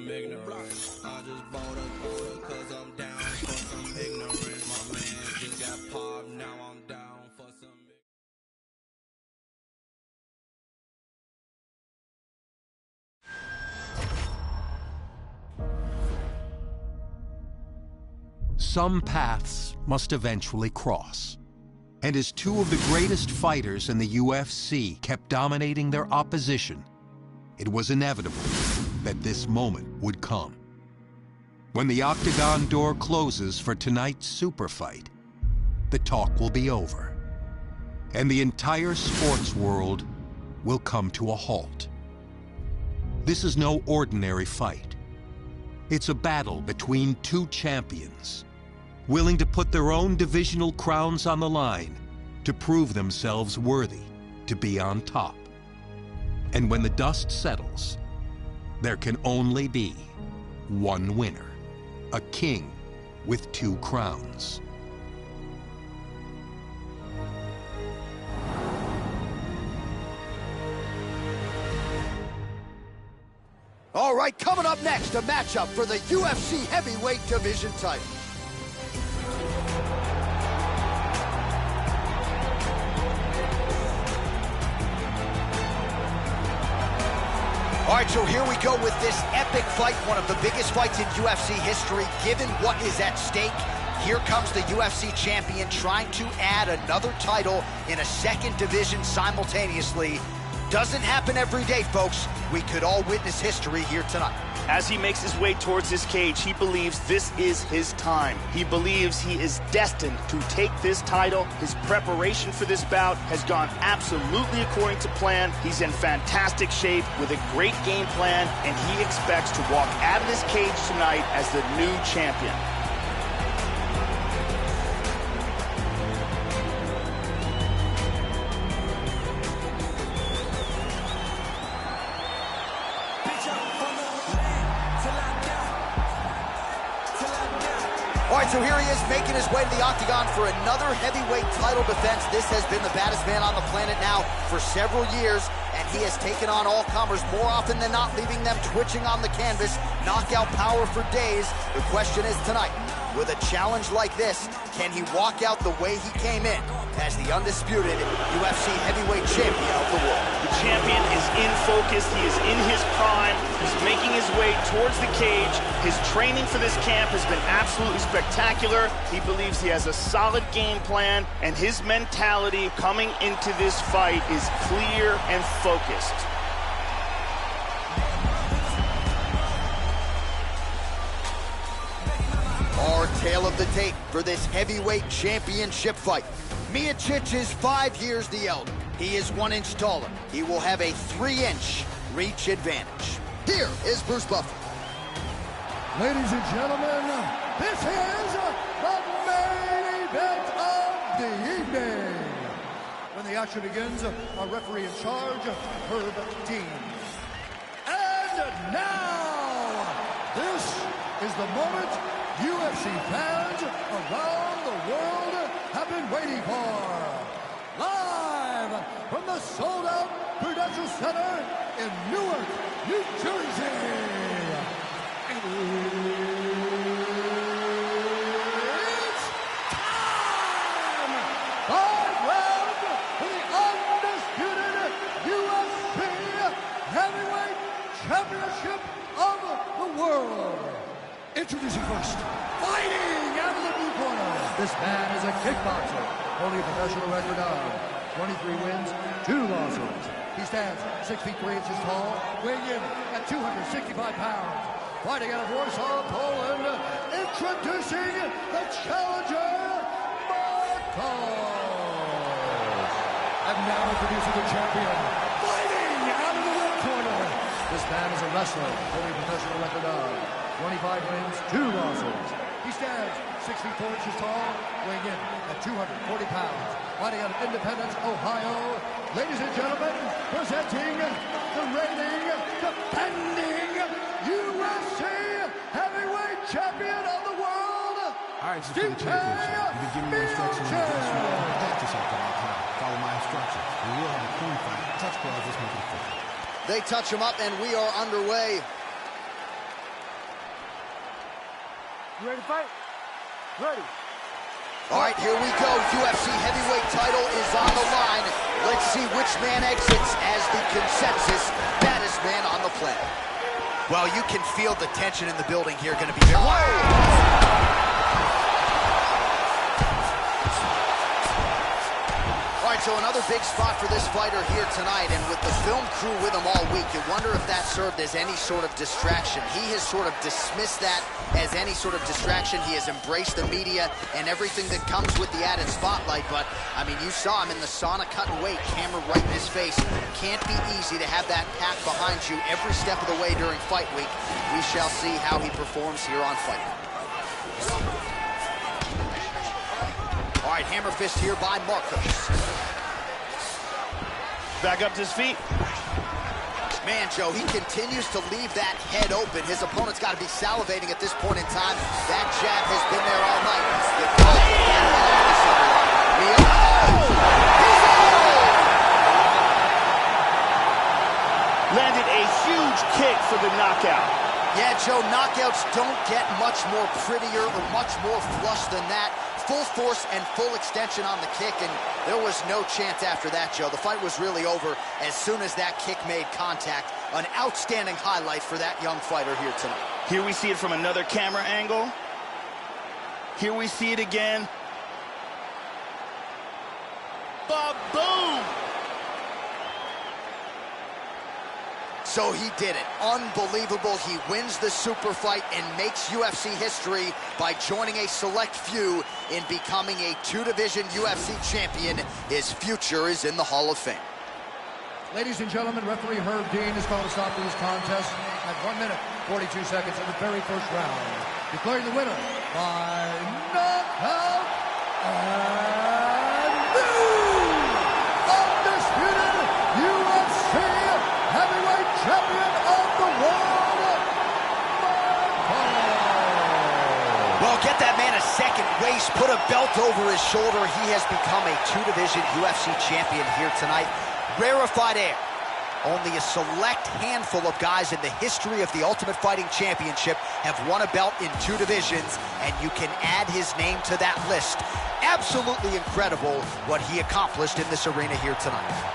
some ignorance. I just bought a cause I'm down for some ignorance. My man just got popped, now I'm down for some Some paths must eventually cross. And as two of the greatest fighters in the UFC kept dominating their opposition, it was inevitable that this moment would come. When the octagon door closes for tonight's super fight, the talk will be over, and the entire sports world will come to a halt. This is no ordinary fight. It's a battle between two champions, willing to put their own divisional crowns on the line to prove themselves worthy to be on top. And when the dust settles, there can only be one winner, a king with two crowns. All right, coming up next, a matchup for the UFC heavyweight division title. All right, so here we go with this epic fight, one of the biggest fights in UFC history, given what is at stake. Here comes the UFC champion trying to add another title in a second division simultaneously. Doesn't happen every day, folks. We could all witness history here tonight. As he makes his way towards his cage, he believes this is his time. He believes he is destined to take this title. His preparation for this bout has gone absolutely according to plan. He's in fantastic shape with a great game plan, and he expects to walk out of this cage tonight as the new champion. So here he is making his way to the octagon for another heavyweight title defense. This has been the baddest man on the planet now for several years, and he has taken on all comers more often than not, leaving them twitching on the canvas. Knockout power for days. The question is tonight, with a challenge like this, can he walk out the way he came in as the undisputed UFC heavyweight champion of the world? The champion is in focus. He is in his prime. He's making his way towards the cage. His training for this camp has been absolutely spectacular. He believes he has a solid game plan, and his mentality coming into this fight is clear and focused. Our tale of the tape for this heavyweight championship fight. Miocic is 5 years the elder. He is 1 inch taller. He will have a 3-inch reach advantage. Here is Bruce Buffer. Ladies and gentlemen, this is the main event of the evening. When the action begins, our referee in charge, Herb Dean. And now, this is the moment UFC fans around the world have been waiting for. Live from the sold-out Prudential Center in Newark, New Jersey. It's time! 5 rounds for the undisputed UFC Heavyweight Championship of the world. Introducing first, fighting out of the blue corner. This man is a kickboxer, holding a professional record of 23 wins, 2 losses. He stands 6 feet 3 inches tall, weighing in at 265 pounds. Fighting out of Warsaw, Poland, introducing the challenger, Marcos. And now introducing the champion, fighting out of the red corner. This man is a wrestler, holding a professional record of 25 wins, 2 losses. He stands 6 feet 4 inches tall, weighing in at 240 pounds. Fighting out of Independence, Ohio. Ladies and gentlemen, presenting the reigning, defending UFC heavyweight champion of the world. All right, so for the championship, you've been giving me instructions. Protect yourself at all times. Follow my instructions. We will have a clean fight. Touch gloves, let's make it official. They touch him up, and we are underway. ready to fight? Ready. All right, here we go. UFC heavyweight title is on the line. Let's see which man exits as the consensus baddest man on the planet. Well, you can feel the tension in the building here. Going to be very... All right, so another big spot for this fighter here tonight, and with the film crew with him all week, you wonder if that served as any sort of distraction. He has sort of dismissed that as any sort of distraction. He has embraced the media and everything that comes with the added spotlight, but, I mean, you saw him in the sauna cutting weight, camera right in his face. Can't be easy to have that pack behind you every step of the way during fight week. We shall see how he performs here on Fight Week. All right, hammer fist here by Marcos. Back up to his feet. Man, Joe, he continues to leave that head open. His opponent's got to be salivating at this point in time. That jab has been there all night. Landed a huge kick for the knockout. Yeah, Joe, knockouts don't get much more prettier or much more flush than that. Full force and full extension on the kick, and there was no chance after that, Joe. The fight was really over as soon as that kick made contact. An outstanding highlight for that young fighter here tonight. Here we see it from another camera angle. Here we see it again. Ba-boom! So he did it. Unbelievable. He wins the super fight and makes UFC history by joining a select few in becoming a two-division UFC champion. His future is in the Hall of Fame. Ladies and gentlemen, referee Herb Dean has called a stop to this contest at 1 minute, 42 seconds of the very first round. Declaring the winner by knockout and new undisputed UFC heavyweight champion of the world, Marcos. Well, get that man a second waist, put a belt over his shoulder. He has become a two-division UFC champion here tonight. Rarefied air. Only a select handful of guys in the history of the Ultimate Fighting Championship have won a belt in two divisions, and you can add his name to that list. Absolutely incredible what he accomplished in this arena here tonight.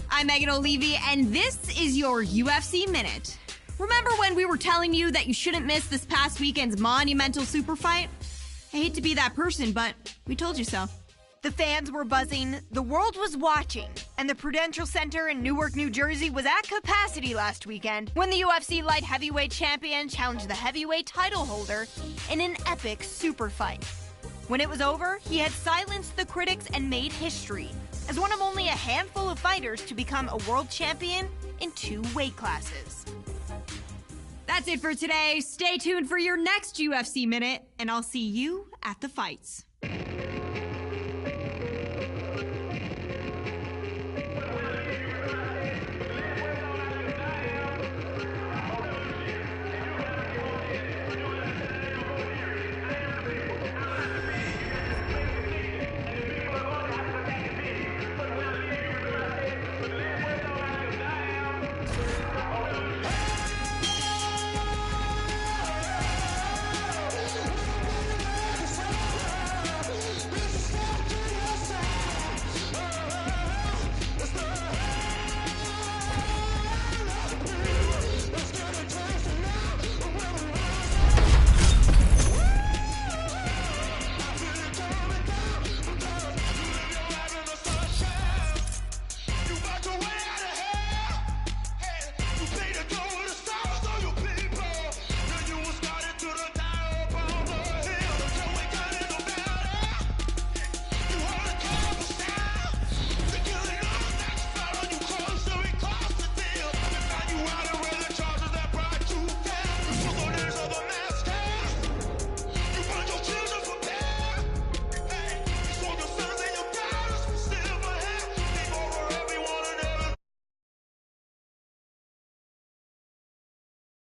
I'm Megan O'Leary, and this is your UFC Minute. Remember when we were telling you that you shouldn't miss this past weekend's monumental super fight? I hate to be that person, but we told you so. The fans were buzzing, the world was watching, and the Prudential Center in Newark, New Jersey was at capacity last weekend when the UFC light heavyweight champion challenged the heavyweight title holder in an epic super fight. When it was over, he had silenced the critics and made history as one of only a handful of fighters to become a world champion in 2 weight classes. That's it for today. Stay tuned for your next UFC Minute, and I'll see you at the fights.